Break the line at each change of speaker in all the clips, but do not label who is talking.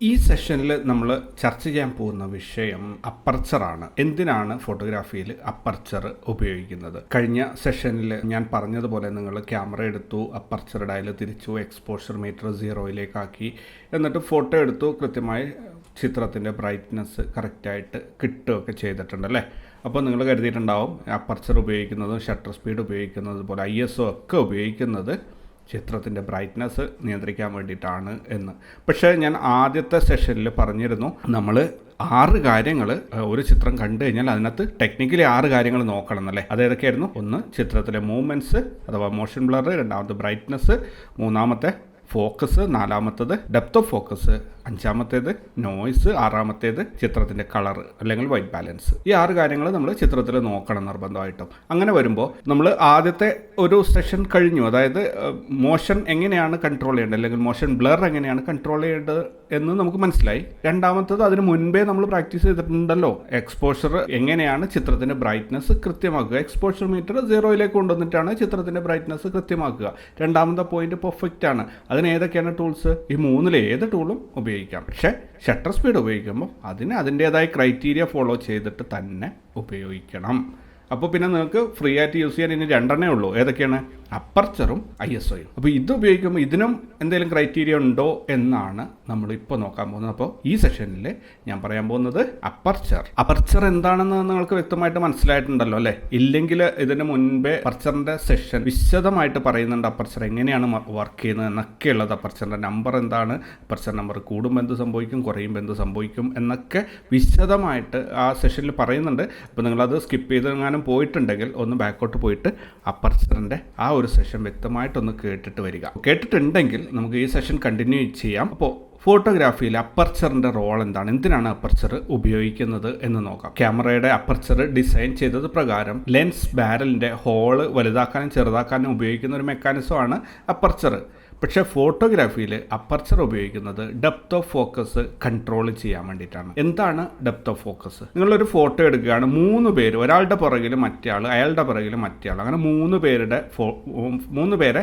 ഈ സെഷനിൽ നമ്മൾ ചർച്ച ചെയ്യാൻ പോകുന്ന വിഷയം അപ്പർച്ചറാണ്. എന്തിനാണ് ഫോട്ടോഗ്രാഫിയിൽ അപ്പർച്ചർ ഉപയോഗിക്കുന്നത്? കഴിഞ്ഞ സെഷനിൽ ഞാൻ പറഞ്ഞതുപോലെ നിങ്ങൾ ക്യാമറ എടുത്തു, അപ്പർച്ചർ ഡയൽ തിരിച്ചു, എക്സ്പോഷർ മീറ്റർ 0-ലേക്കാക്കി, എന്നിട്ട് ഫോട്ടോ എടുത്തു, കൃത്യമായി ചിത്രത്തിൻ്റെ ബ്രൈറ്റ്നസ് കറക്റ്റായിട്ട് കിട്ടുകയൊക്കെ ചെയ്തിട്ടുണ്ടല്ലേ. അപ്പോൾ നിങ്ങൾ കരുതിയിട്ടുണ്ടാവും അപ്പർച്ചർ ഉപയോഗിക്കുന്നതും ഷട്ടർ സ്പീഡ് ഉപയോഗിക്കുന്നത് പോലെ ISO ഒക്കെ ഉപയോഗിക്കുന്നത് ചിത്രത്തിൻ്റെ ബ്രൈറ്റ്നസ് നിയന്ത്രിക്കാൻ വേണ്ടിയിട്ടാണ് എന്ന്. പക്ഷേ ഞാൻ ആദ്യത്തെ സെഷനിൽ പറഞ്ഞിരുന്നു, നമ്മൾ 6 കാര്യങ്ങൾ ഒരു ചിത്രം കണ്ടു കഴിഞ്ഞാൽ അതിനകത്ത് ടെക്നിക്കലി 6 കാര്യങ്ങൾ നോക്കണം എന്നല്ലേ. അതേതൊക്കെയായിരുന്നു? ഒന്ന്, ചിത്രത്തിലെ മൂവ്മെൻറ്റ്സ് അഥവാ മോഷൻ ബ്ലർ. രണ്ടാമത് ബ്രൈറ്റ്നസ്. മൂന്നാമത്തെ ഫോക്കസ്. നാലാമത്തത് ഡെപ്ത് ഓഫ് ഫോക്കസ്. അഞ്ചാമത്തേത് നോയ്സ്. ആറാമത്തേത് ചിത്രത്തിൻ്റെ കളർ അല്ലെങ്കിൽ വൈറ്റ് ബാലൻസ്. ഈ 6 കാര്യങ്ങൾ നമ്മൾ ചിത്രത്തിൽ നോക്കണം നിർബന്ധമായിട്ടും. അങ്ങനെ വരുമ്പോൾ നമ്മൾ ആദ്യത്തെ ഒരു സെഷൻ കഴിഞ്ഞു, അതായത് മോഷൻ എങ്ങനെയാണ് കൺട്രോൾ ചെയ്യേണ്ടത് അല്ലെങ്കിൽ മോഷൻ ബ്ലർ എങ്ങനെയാണ് കൺട്രോൾ ചെയ്യേണ്ടത് എന്ന് നമുക്ക് മനസ്സിലായി. രണ്ടാമത്തത്, അതിന് മുൻപേ നമ്മൾ പ്രാക്ടീസ് ചെയ്തിട്ടുണ്ടല്ലോ, എക്സ്പോഷർ എങ്ങനെയാണ് ചിത്രത്തിൻ്റെ ബ്രൈറ്റ്നസ് കൃത്യമാക്കുക. എക്സ്പോഷർ മീറ്റർ 0-ലേക്ക് കൊണ്ടുവന്നിട്ടാണ് ചിത്രത്തിൻ്റെ ബ്രൈറ്റ്നസ് കൃത്യമാക്കുക. രണ്ടാമത്തെ പോയിന്റ് പെർഫെക്റ്റ് ആണ്. അതിന് ഏതൊക്കെയാണ് ടൂൾസ്? ഈ 3-ൽ ഏത് ടൂളും ഉപയോഗിക്കാം. പക്ഷേ ഷട്ടർ സ്പീഡ് ഉപയോഗിക്കുമ്പോൾ അതിന് അതിൻ്റേതായ ക്രൈറ്റീരിയ ഫോളോ ചെയ്തിട്ട് തന്നെ ഉപയോഗിക്കണം. അപ്പോൾ പിന്നെ നിങ്ങൾക്ക് ഫ്രീ ആയിട്ട് യൂസ് ചെയ്യാൻ ഇനി 2 ഉള്ളൂ. ഏതൊക്കെയാണ്? അപ്പർച്ചറും ISOയും. അപ്പോൾ ഇത് ഉപയോഗിക്കുമ്പോൾ ഇതിനും എന്തെങ്കിലും ക്രൈറ്റീരിയ ഉണ്ടോ എന്നാണ് നമ്മളിപ്പോൾ നോക്കാൻ പോകുന്നത്. അപ്പോൾ ഈ സെഷനിൽ ഞാൻ പറയാൻ പോകുന്നത് അപ്പർച്ചർ എന്താണെന്ന് നിങ്ങൾക്ക് വ്യക്തമായിട്ട് മനസ്സിലായിട്ടുണ്ടല്ലോ അല്ലേ? ഇല്ലെങ്കിൽ ഇതിന് മുൻപേ അപ്പർച്ചറിൻ്റെ സെഷൻ വിശദമായിട്ട് പറയുന്നുണ്ട്. അപ്പർച്ചർ എങ്ങനെയാണ് വർക്ക് ചെയ്യുന്നത് എന്നൊക്കെയുള്ളത്. അപ്പർച്ചറിൻ്റെ നമ്പർ എന്താണ്, അപ്പർച്ചർ നമ്പർ കൂടുമ്പോൾ എന്ത് സംഭവിക്കും, കുറയുമ്പോൾ എന്ത് സംഭവിക്കും എന്നൊക്കെ വിശദമായിട്ട് ആ സെഷനിൽ പറയുന്നുണ്ട്. അപ്പോൾ നിങ്ങളത് സ്കിപ്പ് ചെയ്തെങ്ങാനും പോയിട്ടുണ്ടെങ്കിൽ ഒന്ന് ബാക്കോട്ട് പോയിട്ട് അപ്പർച്ചറിൻ്റെ ആ ഒരു സെഷൻ വ്യക്തമായിട്ടൊന്ന് കേട്ടിട്ട് വരിക. കേട്ടിട്ടുണ്ടെങ്കിൽ നമുക്ക് ഈ സെഷൻ കണ്ടിന്യൂ ചെയ്യാം. അപ്പോൾ ഫോട്ടോഗ്രാഫിയിൽ അപ്പർച്ചറിൻ്റെ റോൾ എന്താണ്, എന്തിനാണ് അപ്പർച്ചർ ഉപയോഗിക്കുന്നത് എന്ന് നോക്കാം. ക്യാമറയുടെ അപ്പർച്ചർ ഡിസൈൻ ചെയ്തത് പ്രകാരം ലെൻസ് ബാരലിൻ്റെ ഹോള് വലുതാക്കാനും ചെറുതാക്കാനും ഉപയോഗിക്കുന്ന ഒരു മെക്കാനിസമാണ് അപ്പർച്ചർ. പക്ഷേ ഫോട്ടോഗ്രാഫിയിൽ അപ്പർച്ചർ ഉപയോഗിക്കുന്നത് ഡെപ്ത് ഓഫ് ഫോക്കസ് കൺട്രോൾ ചെയ്യാൻ വേണ്ടിയിട്ടാണ്. എന്താണ് ഡെപ്ത് ഓഫ് ഫോക്കസ്? നിങ്ങളൊരു ഫോട്ടോ എടുക്കുകയാണ്, 3 പേര്, ഒരാളുടെ പുറകിൽ മറ്റേ ആൾ, അയാളുടെ പുറകിൽ മറ്റേ ആൾ, അങ്ങനെ 3 പേരെ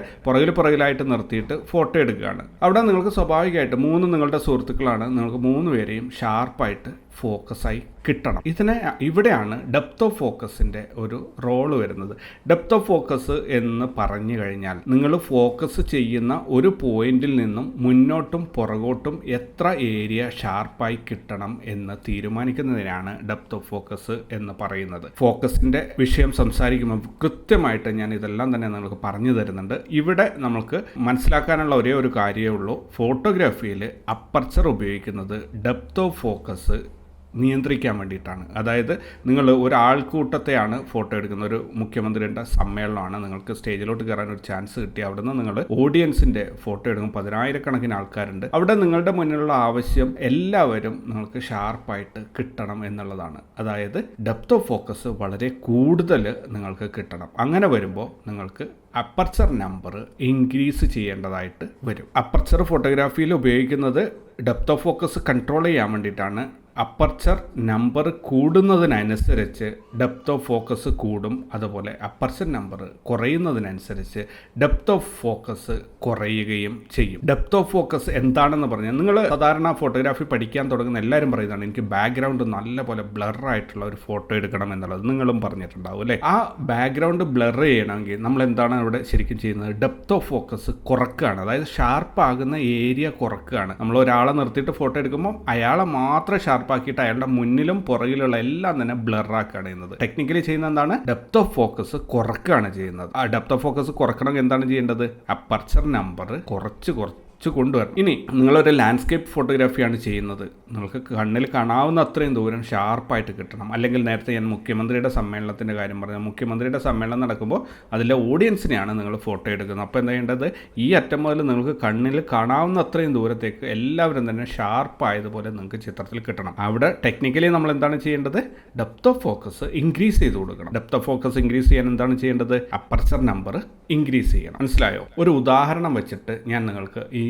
പുറകിലായിട്ട് നിർത്തിയിട്ട് ഫോട്ടോ എടുക്കുകയാണ്. അവിടെ നിങ്ങൾക്ക് സ്വാഭാവികമായിട്ട് 3 നിങ്ങളുടെ സുഹൃത്തുക്കളാണ്, നിങ്ങൾക്ക് 3 പേരെയും ഷാർപ്പായിട്ട് ഫോക്കസായി കിട്ടണം. ഇവിടെയാണ് ഡെപ്ത് ഓഫ് ഫോക്കസിൻ്റെ ഒരു റോള് വരുന്നത്. ഡെപ്ത് ഓഫ് ഫോക്കസ് എന്ന് പറഞ്ഞു കഴിഞ്ഞാൽ നിങ്ങൾ ഫോക്കസ് ചെയ്യുന്ന ഒരു പോയിന്റിൽ നിന്നും മുന്നോട്ടും പുറകോട്ടും എത്ര ഏരിയ ഷാർപ്പായി കിട്ടണം എന്ന് തീരുമാനിക്കുന്നതിനാണ് ഡെപ്ത് ഓഫ് ഫോക്കസ് എന്ന് പറയുന്നത്. ഫോക്കസിൻ്റെ വിഷയം സംസാരിക്കുമ്പോൾ കൃത്യമായിട്ട് ഞാൻ ഇതെല്ലാം തന്നെ നിങ്ങൾക്ക് പറഞ്ഞു തരുന്നുണ്ട്. ഇവിടെ നമുക്ക് മനസ്സിലാക്കാനുള്ള ഒരേ ഒരു കാര്യമേ ഉള്ളൂ, ഫോട്ടോഗ്രാഫിയിൽ അപ്പർച്ചർ ഉപയോഗിക്കുന്നത് ഡെപ്ത് ഓഫ് ഫോക്കസ് നിയന്ത്രിക്കാൻ വേണ്ടിയിട്ടാണ്. അതായത് നിങ്ങൾ ഒരാൾക്കൂട്ടത്തെയാണ് ഫോട്ടോ എടുക്കുന്നത്, ഒരു മുഖ്യമന്ത്രിയുടെ സമ്മേളനമാണ്, നിങ്ങൾക്ക് സ്റ്റേജിലോട്ട് കയറാൻ ഒരു ചാൻസ് കിട്ടി, അവിടെ നിന്ന് നിങ്ങൾ ഓഡിയൻസിൻ്റെ ഫോട്ടോ എടുക്കും, 10,000-കണക്കിന് ആൾക്കാരുണ്ട്. അവിടെ നിങ്ങളുടെ മുന്നിലുള്ള ആവശ്യം എല്ലാവരും നിങ്ങൾക്ക് ഷാർപ്പായിട്ട് കിട്ടണം എന്നുള്ളതാണ്. അതായത് ഡെപ്ത് ഓഫ് ഫോക്കസ് വളരെ കൂടുതൽ നിങ്ങൾക്ക് കിട്ടണം. അങ്ങനെ വരുമ്പോൾ നിങ്ങൾക്ക് അപ്പർച്ചർ നമ്പർ ഇൻക്രീസ് ചെയ്യേണ്ടതായിട്ട് വരും. അപ്പർച്ചർ ഫോട്ടോഗ്രാഫിയിൽ ഉപയോഗിക്കുന്നത് ഡെപ്ത് ഓഫ് ഫോക്കസ് കൺട്രോൾ ചെയ്യാൻ വേണ്ടിയിട്ടാണ്. അപ്പർച്ചർ നമ്പർ കൂടുന്നതിനനുസരിച്ച് ഡെപ്ത് ഓഫ് ഫോക്കസ് കൂടും, അതുപോലെ അപ്പർച്ചർ നമ്പർ കുറയുന്നതിനനുസരിച്ച് ഡെപ്ത് ഓഫ് ഫോക്കസ് കുറയുകയും ചെയ്യും. ഡെപ്ത് ഓഫ് ഫോക്കസ് എന്താണെന്ന് പറഞ്ഞാൽ, നിങ്ങൾ സാധാരണ ഫോട്ടോഗ്രാഫി പഠിക്കാൻ തുടങ്ങുന്ന എല്ലാവരും പറയുന്നതാണ്, എനിക്ക് ബാക്ക്ഗ്രൗണ്ട് നല്ലപോലെ ബ്ലറായിട്ടുള്ള ഒരു ഫോട്ടോ എടുക്കണം എന്നുള്ളത് നിങ്ങളും പറഞ്ഞിട്ടുണ്ടാവും അല്ലേ? ആ ബാക്ക്ഗ്രൗണ്ട് ബ്ലർ ചെയ്യണമെങ്കിൽ നമ്മൾ എന്താണ് ഇവിടെ ശരിക്കും ചെയ്യുന്നത്? ഡെപ്ത് ഓഫ് ഫോക്കസ് കുറക്കുകയാണ്, അതായത് ഷാർപ്പാകുന്ന ഏരിയ കുറക്കുകയാണ്. നമ്മൾ ഒരാളെ നിർത്തിയിട്ട് ഫോട്ടോ എടുക്കുമ്പോൾ അയാളെ മാത്രം ഷാർപ്പാക്കിയിട്ട് അയാളുടെ മുന്നിലും പുറകിലുള്ള എല്ലാം തന്നെ ബ്ലറാക്കുകയാണ് ചെയ്യുന്നത്. ടെക്നിക്കലി ചെയ്യുന്നത് എന്താണ്? ഡെപ്ത് ഓഫ് ഫോക്കസ് കുറക്കുകയാണ് ചെയ്യുന്നത്. ആ ഡെപ്ത് ഓഫ് ഫോക്കസ് കുറക്കണമെങ്കിൽ എന്താണ് ചെയ്യേണ്ടത്? അപ്പർച്ചർ നമ്പർ കുറച്ച് കൊണ്ടുവരണം. ഇനി നിങ്ങളൊരു ലാൻഡ്സ്കേപ്പ് ഫോട്ടോഗ്രാഫിയാണ് ചെയ്യുന്നത്, നിങ്ങൾക്ക് കണ്ണിൽ കാണാവുന്ന അത്രയും ദൂരം ഷാർപ്പായിട്ട് കിട്ടണം. അല്ലെങ്കിൽ നേരത്തെ ഞാൻ മുഖ്യമന്ത്രിയുടെ സമ്മേളനത്തിൻ്റെ കാര്യം പറഞ്ഞു, മുഖ്യമന്ത്രിയുടെ സമ്മേളനം നടക്കുമ്പോൾ അതിലെ ഓഡിയൻസിനെയാണ് നിങ്ങൾ ഫോട്ടോ എടുക്കുന്നത്. അപ്പോൾ എന്താ ചെയ്യേണ്ടത്? ഈ അറ്റം മുതൽ നിങ്ങൾക്ക് കണ്ണിൽ കാണാവുന്ന അത്രയും ദൂരത്തേക്ക് എല്ലാവരും തന്നെ ഷാർപ്പായതുപോലെ നിങ്ങൾക്ക് ചിത്രത്തിൽ കിട്ടണം. അവിടെ ടെക്നിക്കലി നമ്മൾ എന്താണ് ചെയ്യേണ്ടത്? ഡെപ്ത് ഓഫ് ഫോക്കസ് ഇൻക്രീസ് ചെയ്ത് കൊടുക്കണം. ഡെപ്ത് ഓഫ് ഫോക്കസ് ഇൻക്രീസ് ചെയ്യാൻ എന്താണ് ചെയ്യേണ്ടത്? അപ്പർച്ചർ നമ്പർ ഇൻക്രീസ് ചെയ്യണം. മനസ്സിലായോ? ഒരു ഉദാഹരണം വെച്ചിട്ട് ഞാൻ നിങ്ങൾക്ക് ഈ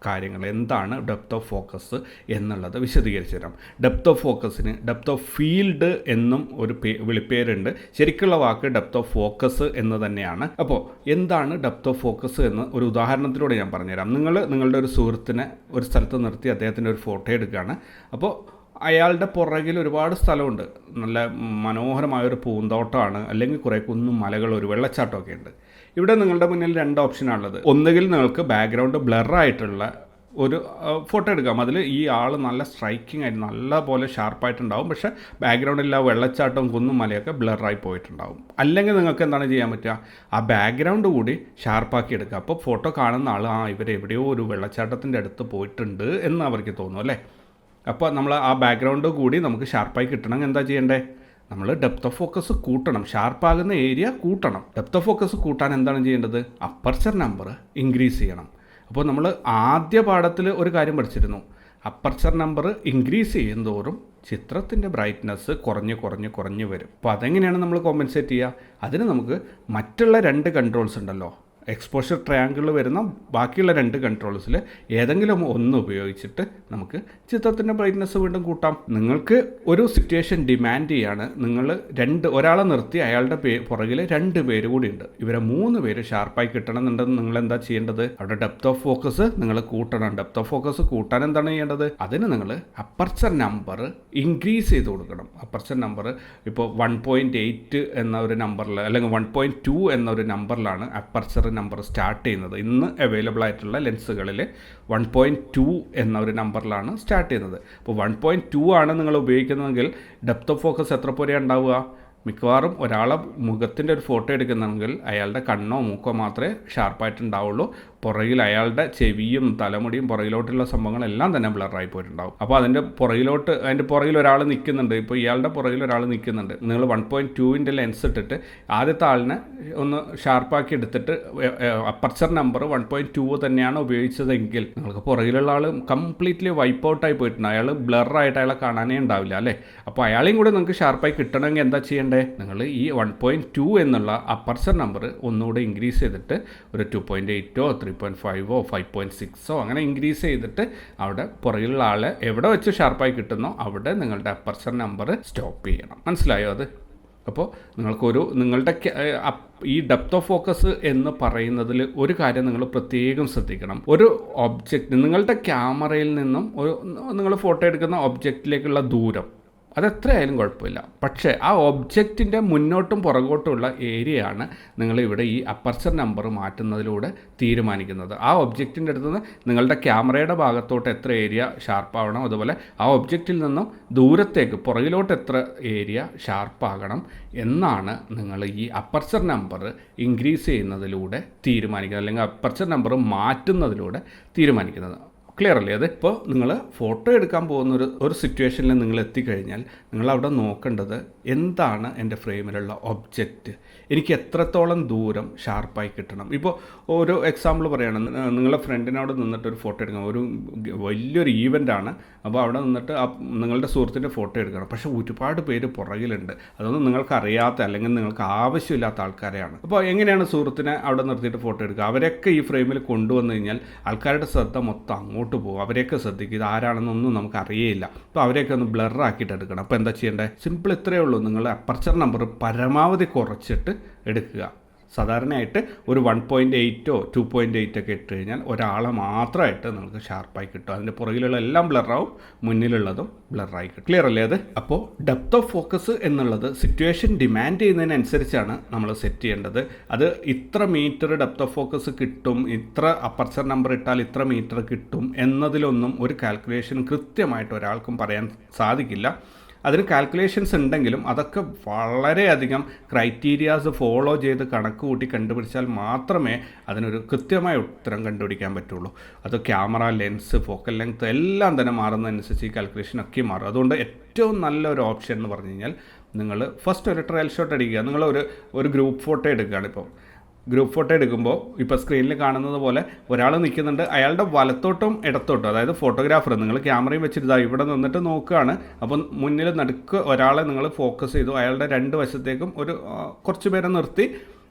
കാര്യങ്ങൾ എന്താണ് ഡെപ്ത് ഓഫ് ഫോക്കസ് എന്നുള്ളത് വിശദീകരിച്ചു തരാം. ഡെപ്ത് ഓഫ് ഫോക്കസിന് ഡെപ്ത് ഓഫ് ഫീൽഡ് എന്നും ഒരു വിളിപ്പേരുണ്ട്. ശരിക്കുള്ള വാക്ക് ഡെപ്ത് ഓഫ് ഫോക്കസ് എന്ന് തന്നെയാണ്. അപ്പോൾ എന്താണ് ഡെപ്ത് ഓഫ് ഫോക്കസ് എന്ന് ഒരു ഉദാഹരണത്തിലൂടെ ഞാൻ പറഞ്ഞുതരാം. നിങ്ങളുടെ ഒരു സുഹൃത്തിനെ ഒരു സ്ഥലത്ത് നിർത്തി അദ്ദേഹത്തിൻ്റെ ഒരു ഫോട്ടോ എടുക്കുകയാണ്. അപ്പോൾ അയാളുടെ പുറകിൽ ഒരുപാട് സ്ഥലമുണ്ട്, നല്ല മനോഹരമായൊരു പൂന്തോട്ടമാണ്, അല്ലെങ്കിൽ കുറേ കുന്നും മലകൾ, ഒരു വെള്ളച്ചാട്ടമൊക്കെ ഉണ്ട്. ഇവിടെ നിങ്ങളുടെ മുന്നിൽ 2 ഓപ്ഷനാണുള്ളത്. ഒന്നുകിൽ നിങ്ങൾക്ക് ബാക്ക്ഗ്രൗണ്ട് ബ്ലറായിട്ടുള്ള ഒരു ഫോട്ടോ എടുക്കാം. അതിൽ ഈ ആൾ നല്ല സ്ട്രൈക്കിംഗ് ആയിട്ട് നല്ല പോലെ ഷാർപ്പായിട്ടുണ്ടാവും, പക്ഷേ ബാക്ക്ഗ്രൗണ്ടിൽ ആ വെള്ളച്ചാട്ടവും കുന്നും മലയൊക്കെ ബ്ലറായി പോയിട്ടുണ്ടാവും. അല്ലെങ്കിൽ നിങ്ങൾക്ക് എന്താണ് ചെയ്യാൻ പറ്റുക, ആ ബാക്ക്ഗ്രൗണ്ട് കൂടി ഷാർപ്പാക്കി എടുക്കുക. അപ്പോൾ ഫോട്ടോ കാണുന്ന ആൾ ഇവരെവിടെയോ ഒരു വെള്ളച്ചാട്ടത്തിൻ്റെ അടുത്ത് പോയിട്ടുണ്ട് എന്ന് അവർക്ക് തോന്നും അല്ലേ. അപ്പോൾ നമ്മൾ ആ ബാക്ക്ഗ്രൗണ്ട് കൂടി നമുക്ക് ഷാർപ്പായി കിട്ടണമെങ്കിൽ എന്താ ചെയ്യേണ്ടേ, നമ്മൾ ഡെപ്ത് ഓഫ് ഫോക്കസ് കൂട്ടണം, ഷാർപ്പാകുന്ന ഏരിയ കൂട്ടണം. ഡെപ്ത് ഓഫ് ഫോക്കസ് കൂട്ടാൻ എന്താണ് ചെയ്യേണ്ടത്, അപ്പർച്ചർ നമ്പർ ഇൻക്രീസ് ചെയ്യണം. അപ്പോൾ നമ്മൾ ആദ്യ പാഠത്തിൽ ഒരു കാര്യം പഠിച്ചിരുന്നു, അപ്പർച്ചർ നമ്പർ ഇൻക്രീസ് ചെയ്യുന്തോറും ചിത്രത്തിൻ്റെ ബ്രൈറ്റ്നസ് കുറഞ്ഞ് വരും. അപ്പോൾ അതെങ്ങനെയാണ് നമ്മൾ കോമ്പൻസേറ്റ് ചെയ്യുക, അതിന് നമുക്ക് മറ്റുള്ള 2 കൺട്രോൾസ് ഉണ്ടല്ലോ, എക്സ്പോഷർ ട്രയാങ്കിളിൽ വരുന്ന ബാക്കിയുള്ള 2 കൺട്രോൾസിൽ ഏതെങ്കിലും ഒന്ന് ഉപയോഗിച്ചിട്ട് നമുക്ക് ചിത്രത്തിൻ്റെ ബ്രൈറ്റ്നസ് വീണ്ടും കൂട്ടാം. നിങ്ങൾക്ക് ഒരു സിറ്റുവേഷൻ ഡിമാൻഡ് ചെയ്യാണ്, നിങ്ങൾ ഒരാളെ നിർത്തി അയാളുടെ പുറകിൽ 2 പേര് കൂടി ഉണ്ട്, ഇവരെ 3 പേര് ഷാർപ്പായി കിട്ടണമെന്നുണ്ടെന്ന് നിങ്ങൾ എന്താ ചെയ്യേണ്ടത്, അവിടെ ഡെപ്ത് ഓഫ് ഫോക്കസ് നിങ്ങൾ കൂട്ടണം. ഡെപ്ത് ഓഫ് ഫോക്കസ് കൂട്ടാൻ എന്താണ് ചെയ്യേണ്ടത്, അതിന് നിങ്ങൾ അപ്പർച്ചർ നമ്പർ ഇൻക്രീസ് ചെയ്ത് കൊടുക്കണം. അപ്പർച്ചർ നമ്പർ ഇപ്പോൾ 1.8 എന്ന ഒരു നമ്പറിൽ അല്ലെങ്കിൽ 1.2 എന്നൊരു നമ്പറിലാണ് അപ്പർച്ചർ നമ്പർ സ്റ്റാർട്ട് ചെയ്യുന്നത്. ഇന്ന് അവൈലബിൾ ആയിട്ടുള്ള ലെൻസുകളിൽ 1.2 എന്ന ഒരു നമ്പറിലാണ് സ്റ്റാർട്ട് ചെയ്യുന്നത്. അപ്പോൾ 1.2 ആണ് നിങ്ങൾ ഉപയോഗിക്കുന്നതെങ്കിൽ ഡെപ്ത് ഓഫ് ഫോക്കസ് എത്ര പോലെയാണ് ഉണ്ടാവുക, മിക്കവാറും ഒരാളെ മുഖത്തിൻ്റെ ഒരു ഫോട്ടോ എടുക്കുന്നെങ്കിൽ അയാളുടെ കണ്ണോ മൂക്കോ മാത്രമേ ഷാർപ്പായിട്ടുണ്ടാവുള്ളൂ, പുറകിൽ അയാളുടെ ചെവിയും തലമുടിയും പുറകിലോട്ടുള്ള സംഭവങ്ങളെല്ലാം തന്നെ ബ്ലറായി പോയിട്ടുണ്ടാവും. അപ്പോൾ അതിൻ്റെ പുറകിൽ ഒരാൾ നിൽക്കുന്നുണ്ട്, ഇപ്പോൾ ഇയാളുടെ പുറകിൽ ഒരാൾ നിൽക്കുന്നുണ്ട്, നിങ്ങൾ 1.2ൻ്റെ ലെൻസ് ഇട്ടിട്ട് ആദ്യത്തെ ആളിനെ ഒന്ന് ഷാർപ്പാക്കി എടുത്തിട്ട് അപ്പർച്ചർ നമ്പർ 1.2 തന്നെയാണ് ഉപയോഗിച്ചതെങ്കിൽ നിങ്ങൾക്ക് പുറകിലുള്ള ആൾ കംപ്ലീറ്റ്ലി വൈപ്പ് ഔട്ടായി പോയിട്ടുണ്ട്, അയാൾ ബ്ലറായിട്ട് അയാളെ കാണാനേ ഉണ്ടാവില്ല അല്ലേ. അപ്പോൾ അയാളെയും കൂടെ നിങ്ങൾക്ക് ഷാർപ്പായി കിട്ടണമെങ്കിൽ എന്താ ചെയ്യേണ്ടത്, നിങ്ങൾ ഈ 1.2 എന്നുള്ള അപ്പർച്ചർ നമ്പർ ഒന്നുകൂടെ ഇൻക്രീസ് ചെയ്തിട്ട് ഒരു 2.8 3.5 5.6 അങ്ങനെ ഇൻക്രീസ് ചെയ്തിട്ട് അവിടെ പുറകിലുള്ള ആളെ എവിടെ വെച്ച് ഷാർപ്പായി കിട്ടുന്നോ അവിടെ നിങ്ങളുടെ അപ്പർച്ചർ നമ്പർ സ്റ്റോപ്പ് ചെയ്യണം. മനസ്സിലായോ അത്? അപ്പോൾ നിങ്ങളുടെ ഈ ഡെപ്ത് ഓഫ് ഫോക്കസ് എന്ന് പറയുന്നതിൽ ഒരു കാര്യം നിങ്ങൾ പ്രത്യേകം ശ്രദ്ധിക്കണം. ഒരു ഒബ്ജക്റ്റ് നിങ്ങളുടെ ക്യാമറയിൽ നിന്നും നിങ്ങൾ ഫോട്ടോ എടുക്കുന്ന ഒബ്ജക്റ്റിലേക്കുള്ള ദൂരം അതെത്രയായാലും കുഴപ്പമില്ല, പക്ഷേ ആ ഒബ്ജക്റ്റിൻ്റെ മുന്നോട്ടും പുറകോട്ടുമുള്ള ഏരിയയാണ് നിങ്ങളിവിടെ ഈ അപ്പർച്ചർ നമ്പർ മാറ്റുന്നതിലൂടെ തീരുമാനിക്കുന്നത്. ആ ഒബ്ജക്റ്റിൻ്റെ അടുത്ത് നിന്ന് നിങ്ങളുടെ ക്യാമറയുടെ ഭാഗത്തോട്ട് എത്ര ഏരിയ ഷാർപ്പാവണം, അതുപോലെ ആ ഒബ്ജക്റ്റിൽ നിന്നും ദൂരത്തേക്ക് പുറകിലോട്ട് എത്ര ഏരിയ ഷാർപ്പാകണം എന്നാണ് നിങ്ങൾ ഈ അപ്പർച്ചർ നമ്പർ ഇൻക്രീസ് ചെയ്യുന്നതിലൂടെ തീരുമാനിക്കുന്നത്, അല്ലെങ്കിൽ അപ്പർച്ചർ നമ്പർ മാറ്റുന്നതിലൂടെ തീരുമാനിക്കുന്നത്. ക്ലിയർ അല്ലേ അത്? ഇപ്പോൾ നിങ്ങൾ ഫോട്ടോ എടുക്കാൻ പോകുന്ന ഒരു സിറ്റുവേഷനിൽ നിങ്ങൾ എത്തിക്കഴിഞ്ഞാൽ നിങ്ങളവിടെ നോക്കേണ്ടത് എന്താണ് എൻ്റെ ഫ്രെയിമിലുള്ള ഒബ്ജക്റ്റ്, എനിക്ക് എത്രത്തോളം ദൂരം ഷാർപ്പായി കിട്ടണം. ഇപ്പോൾ ഒരു എക്സാമ്പിൾ പറയുകയാണ്, നിങ്ങളുടെ ഫ്രണ്ടിനോട് നിന്നിട്ട് ഒരു ഫോട്ടോ എടുക്കണം, ഒരു വലിയൊരു ഈവൻ്റാണ്, അപ്പോൾ അവിടെ നിന്നിട്ട് നിങ്ങളുടെ സുഹൃത്തിൻ്റെ ഫോട്ടോ എടുക്കണം, പക്ഷേ ഒരുപാട് പേര് പുറകിലുണ്ട്, അതൊന്നും നിങ്ങൾക്കറിയാത്ത അല്ലെങ്കിൽ നിങ്ങൾക്ക് ആവശ്യമില്ലാത്ത ആൾക്കാരെയാണ്. അപ്പോൾ എങ്ങനെയാണ് സുഹൃത്തിനെ അവിടെ നിർത്തിയിട്ട് ഫോട്ടോ എടുക്കുക, അവരൊക്കെ ഈ ഫ്രെയിമിൽ കൊണ്ടുവന്നു കഴിഞ്ഞാൽ ആൾക്കാരുടെ ശ്രദ്ധ മൊത്തം അങ്ങോട്ട് പോകും, അവരെയൊക്കെ ശ്രദ്ധിക്കുക, ഇത് ആരാണെന്നൊന്നും നമുക്ക് അറിയില്ല, അപ്പോൾ അവരെയൊക്കെ ഒന്ന് ബ്ലറാക്കിയിട്ട് എടുക്കണം. അപ്പോൾ എന്താ ചെയ്യേണ്ടത്, സിമ്പിൾ ഇത്രയേ ഉള്ളൂ, നിങ്ങൾ അപ്പർച്ചർ നമ്പർ പരമാവധി കുറച്ചിട്ട് എടുക്കുക. സാധാരണയായിട്ട് ഒരു 1.8 2.8 ഒക്കെ ഇട്ട് കഴിഞ്ഞാൽ ഒരാളെ മാത്രമായിട്ട് നമുക്ക് ഷാർപ്പായി കിട്ടും, അതിൻ്റെ പുറകിലുള്ള എല്ലാം ബ്ലറാവും, മുന്നിലുള്ളതും ബ്ലറായി കിട്ടും. ക്ലിയർ അല്ലേ അത്? അപ്പോൾ ഡെപ്ത് ഓഫ് ഫോക്കസ് എന്നുള്ളത് സിറ്റുവേഷൻ ഡിമാൻഡ് ചെയ്യുന്നതിനനുസരിച്ചാണ് നമ്മൾ സെറ്റ് ചെയ്യേണ്ടത്. അത് ഇത്ര മീറ്റർ ഡെപ്ത് ഓഫ് ഫോക്കസ് കിട്ടും, ഇത്ര അപ്പർച്ചർ നമ്പർ ഇട്ടാൽ ഇത്ര മീറ്റർ കിട്ടും എന്നതിലൊന്നും ഒരു കാൽക്കുലേഷൻ കൃത്യമായിട്ട് ഒരാൾക്കും പറയാൻ സാധിക്കില്ല. അതിന് കാൽക്കുലേഷൻസ് ഉണ്ടെങ്കിലും അതൊക്കെ വളരെയധികം ക്രൈറ്റീരിയാസ് ഫോളോ ചെയ്ത് കണക്ക് കൂട്ടി കണ്ടുപിടിച്ചാൽ മാത്രമേ അതിനൊരു കൃത്യമായ ഉത്തരം കണ്ടുപിടിക്കാൻ പറ്റുള്ളൂ. അത് ക്യാമറ, ലെൻസ്, ഫോക്കൽ ലെങ്ത് എല്ലാം തന്നെ മാറുന്നതനുസരിച്ച് ഈ കാൽക്കുലേഷനൊക്കെ മാറും. അതുകൊണ്ട് ഏറ്റവും നല്ലൊരു ഓപ്ഷൻ എന്ന് പറഞ്ഞു കഴിഞ്ഞാൽ നിങ്ങൾ ഫസ്റ്റ് ഒരു ട്രയൽ ഷോട്ട് അടിക്കുക. നിങ്ങൾ ഒരു ഗ്രൂപ്പ് ഫോട്ടോ എടുക്കുകയാണ്. ഇപ്പോൾ ഗ്രൂപ്പ് ഫോട്ടോ എടുക്കുമ്പോൾ ഇപ്പോൾ സ്ക്രീനിൽ കാണുന്നത് പോലെ ഒരാൾ നിൽക്കുന്നുണ്ട്, അയാളുടെ വലത്തോട്ടും ഇടത്തോട്ടും, അതായത് ഫോട്ടോഗ്രാഫർ നിങ്ങൾ ക്യാമറയും വെച്ചിട്ട് ഇവിടെ നിന്നിട്ട് നോക്കുകയാണ്. അപ്പം മുന്നിൽ നടുക്ക് ഒരാളെ നിങ്ങൾ ഫോക്കസ് ചെയ്തു, അയാളുടെ 2 വശത്തേക്കും കുറച്ച് പേരെ നിർത്തി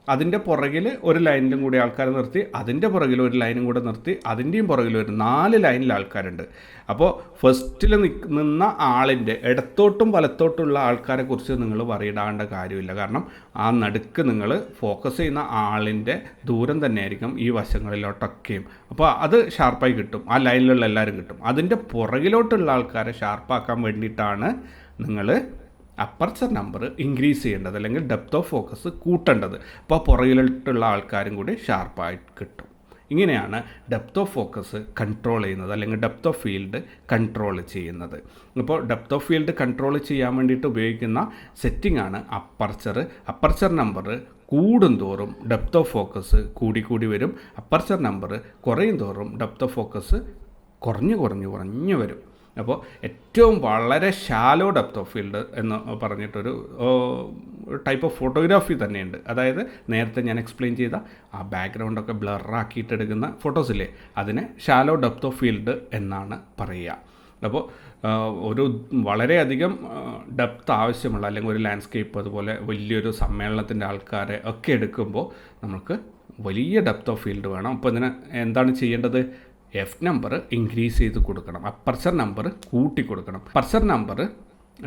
അതിൻ്റെ പുറകിൽ ഒരു ലൈനിലും കൂടി ആൾക്കാരെ നിർത്തി, അതിൻ്റെ പുറകിൽ ഒരു ലൈനും കൂടെ നിർത്തി, അതിൻ്റെയും പുറകിൽ ഒരു 4 ലൈനിൽ ആൾക്കാരുണ്ട്. അപ്പോൾ ഫസ്റ്റിൽ നിന്ന ആളിൻ്റെ ഇടത്തോട്ടും വലത്തോട്ടുള്ള ആൾക്കാരെ കുറിച്ച് നിങ്ങൾ പറയിടാണ്ട കാര്യമില്ല. കാരണം ആ നടുക്ക് നിങ്ങൾ ഫോക്കസ് ചെയ്യുന്ന ആളിൻ്റെ ദൂരം തന്നെയായിരിക്കും ഈ വശങ്ങളിലോട്ടൊക്കെയും. അപ്പോൾ അത് ഷാർപ്പായി കിട്ടും, ആ ലൈനിലുള്ള എല്ലാവരും കിട്ടും. അതിൻ്റെ പുറകിലോട്ടുള്ള ആൾക്കാരെ ഷാർപ്പാക്കാൻ വേണ്ടിയിട്ടാണ് നിങ്ങൾ അപ്പർച്ചർ നമ്പർ ഇൻക്രീസ് ചെയ്യേണ്ടത്, അല്ലെങ്കിൽ ഡെപ്ത് ഓഫ് ഫോക്കസ് കൂട്ടേണ്ടത്. അപ്പോൾ പുറകിലോട്ടുള്ള ആൾക്കാരും കൂടി ഷാർപ്പായി കിട്ടും. ഇങ്ങനെയാണ് ഡെപ്ത് ഓഫ് ഫോക്കസ് കൺട്രോൾ ചെയ്യുന്നത്, അല്ലെങ്കിൽ ഡെപ്ത് ഓഫ് ഫീൽഡ് കൺട്രോൾ ചെയ്യുന്നത്. അപ്പോൾ ഡെപ്ത് ഓഫ് ഫീൽഡ് കൺട്രോൾ ചെയ്യാൻ വേണ്ടിയിട്ട് ഉപയോഗിക്കുന്ന സെറ്റിംഗ് ആണ് അപ്പർച്ചർ. അപ്പർച്ചർ നമ്പർ കൂടും തോറും ഡെപ്ത് ഓഫ് ഫോക്കസ് കൂടി വരും. അപ്പർച്ചർ നമ്പർ കുറയും തോറും ഡെപ്ത് ഓഫ് ഫോക്കസ് കുറഞ്ഞു വരും. അപ്പോൾ ഏറ്റവും വളരെ ഷാലോ ഡെപ്ത് ഓഫ് ഫീൽഡ് എന്ന് പറഞ്ഞിട്ടൊരു ടൈപ്പ് ഓഫ് ഫോട്ടോഗ്രാഫി തന്നെയുണ്ട്. അതായത് നേരത്തെ ഞാൻ എക്സ്പ്ലെയിൻ ചെയ്ത ആ ബാക്ക്ഗ്രൗണ്ടൊക്കെ ബ്ലറാക്കിയിട്ടെടുക്കുന്ന ഫോട്ടോസില്ലേ, അതിനെ ഷാലോ ഡെപ്ത് ഓഫ് ഫീൽഡ് എന്നാണ് പറയുക. അപ്പോൾ ഒരു വളരെയധികം ഡെപ്ത് ആവശ്യമുള്ള, അല്ലെങ്കിൽ ഒരു ലാൻഡ്സ്കേപ്പ്, അതുപോലെ വലിയൊരു സമ്മേളനത്തിൻ്റെ ആൾക്കാരെ ഒക്കെ എടുക്കുമ്പോൾ നമുക്ക് വലിയ ഡെപ്ത് ഓഫ് ഫീൽഡ് വേണം. അപ്പോൾ ഇതിന് എന്താണ് ചെയ്യേണ്ടത്? എഫ് നമ്പർ ഇൻക്രീസ് ചെയ്ത് കൊടുക്കണം, അപ്പർച്ചർ നമ്പർ കൂട്ടി കൊടുക്കണം. അപ്പർച്ചർ നമ്പർ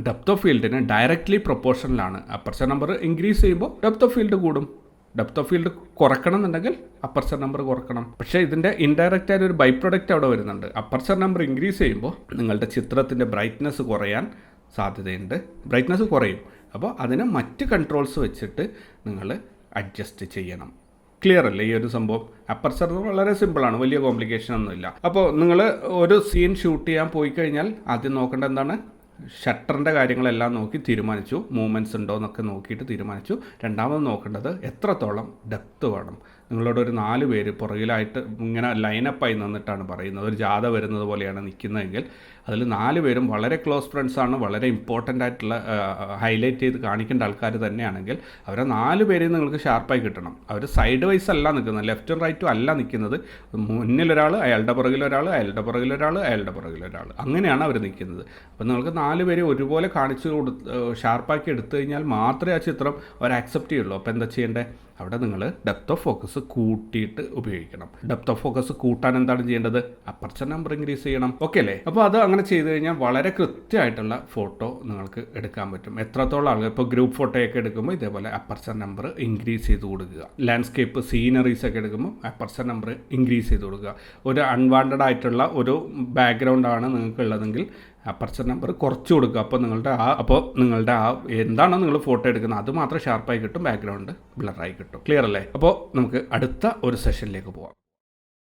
ഡെപ്ത് ഓഫ് ഫീൽഡിന് ഡയറക്റ്റ്ലി പ്രൊപ്പോർഷണലാണ്. അപ്പർച്ചർ നമ്പർ ഇൻക്രീസ് ചെയ്യുമ്പോൾ ഡെപ്ത് ഓഫ് ഫീൽഡ് കൂടും. ഡെപ്ത് ഓഫ് ഫീൽഡ് കുറക്കണം എന്നുണ്ടെങ്കിൽ അപ്പർച്ചർ നമ്പർ കുറക്കണം. പക്ഷേ ഇതിൻ്റെ ഇൻഡയറക്റ്റ് ആയിട്ട് ഒരു ബൈ പ്രൊഡക്റ്റ് അവിടെ വരുന്നുണ്ട്. അപ്പർച്ചർ നമ്പർ ഇൻക്രീസ് ചെയ്യുമ്പോൾ നിങ്ങളുടെ ചിത്രത്തിൻ്റെ ബ്രൈറ്റ്നസ് കുറയാൻ സാധ്യതയുണ്ട്, ബ്രൈറ്റ്നസ് കുറയും. അപ്പോൾ അതിന് മറ്റ് കൺട്രോൾസ് വെച്ചിട്ട് നിങ്ങൾ അഡ്ജസ്റ്റ് ചെയ്യണം. ക്ലിയർ അല്ലേ ഈ ഒരു സംഭവം? അപ്പർച്ചർ വളരെ സിമ്പിളാണ്, വലിയ കോംപ്ലിക്കേഷൻ ഒന്നുമില്ല. അപ്പോൾ നിങ്ങൾ ഒരു സീൻ ഷൂട്ട് ചെയ്യാൻ പോയി കഴിഞ്ഞാൽ ആദ്യം നോക്കേണ്ടത് എന്താണ്? ഷട്ടറിൻ്റെ കാര്യങ്ങളെല്ലാം നോക്കി തീരുമാനിച്ചു, മൂവ്മെൻറ്റ്സ് ഉണ്ടോ എന്നൊക്കെ നോക്കിയിട്ട് തീരുമാനിച്ചു. രണ്ടാമത് നോക്കേണ്ടത് എത്രത്തോളം ഡെപ്ത് വേണം. നിങ്ങളോട് ഒരു 4 പേര് പുറകിലായിട്ട് ഇങ്ങനെ ലൈനപ്പായി നിന്നിട്ടാണ് പറയുന്നത്, ഒരു ജാഥ വരുന്നത് പോലെയാണ് നിൽക്കുന്നതെങ്കിൽ അതിൽ 4 പേരും വളരെ ക്ലോസ് ഫ്രണ്ട്സാണ്, വളരെ ഇമ്പോർട്ടൻ്റ് ആയിട്ടുള്ള ഹൈലൈറ്റ് ചെയ്ത് കാണിക്കേണ്ട ആൾക്കാർ തന്നെയാണെങ്കിൽ അവരെ 4 പേരെയും നിങ്ങൾക്ക് ഷാർപ്പായി കിട്ടണം. അവർ സൈഡ് വൈസ് അല്ല നിൽക്കുന്നത്, ലെഫ്റ്റും റൈറ്റും അല്ല നിൽക്കുന്നത്. മുന്നിലൊരാൾ, അയാളുടെ പുറകിലൊരാൾ, അയാളുടെ പുറകിലൊരാൾ, അയാളുടെ പുറകിലൊരാൾ, അങ്ങനെയാണ് അവർ നിൽക്കുന്നത്. അപ്പോൾ നിങ്ങൾക്ക് 4 പേരെ ഒരുപോലെ കാണിച്ചു ഷാർപ്പാക്കി എടുത്തു കഴിഞ്ഞാൽ മാത്രമേ ആ ചിത്രം അവർ ആക്സെപ്റ്റ് ചെയ്യുള്ളൂ. അപ്പോൾ എന്താ ചെയ്യേണ്ടത്? അവിടെ നിങ്ങൾ ഡെപ്ത് ഓഫ് ഫോക്കസ് കൂട്ടിയിട്ട് ഉപയോഗിക്കണം. ഡെപ്ത് ഓഫ് ഫോക്കസ് കൂട്ടാൻ എന്താണ് ചെയ്യേണ്ടത്? അപ്പർച്ചർ നമ്പർ ഇൻക്രീസ് ചെയ്യണം. ഓക്കെ അല്ലേ? അപ്പോൾ അത് അങ്ങനെ ചെയ്ത് കഴിഞ്ഞാൽ വളരെ കൃത്യമായിട്ടുള്ള ഫോട്ടോ നിങ്ങൾക്ക് എടുക്കാൻ പറ്റും. എത്രത്തോളം ആളുകൾ, ഇപ്പോൾ ഗ്രൂപ്പ് ഫോട്ടോയൊക്കെ എടുക്കുമ്പോൾ ഇതേപോലെ അപ്പർച്ചർ നമ്പർ ഇൻക്രീസ് ചെയ്ത് കൊടുക്കുക. ലാൻഡ്സ്കേപ്പ് സീനറീസ് ഒക്കെ എടുക്കുമ്പോൾ അപ്പർച്ചർ നമ്പർ ഇൻക്രീസ് ചെയ്ത് കൊടുക്കുക. ഒരു അൺവാണ്ടഡ് ആയിട്ടുള്ള ഒരു ബാക്ക്ഗ്രൗണ്ടാണ് നിങ്ങൾക്കുള്ളതെങ്കിൽ അപ്പർച്ചർ നമ്പർ കുറച്ച് കൊടുക്കുക. അപ്പോൾ നിങ്ങളുടെ ആ എന്താണോ നിങ്ങൾ ഫോട്ടോ എടുക്കുന്നത് അത് മാത്രം ഷാർപ്പായി കിട്ടും, ബാക്ക്ഗ്രൗണ്ട് ബ്ലറായി കിട്ടും. ക്ലിയർ അല്ലേ? അപ്പോൾ നമുക്ക് അടുത്ത ഒരു സെഷനിലേക്ക് പോവാം.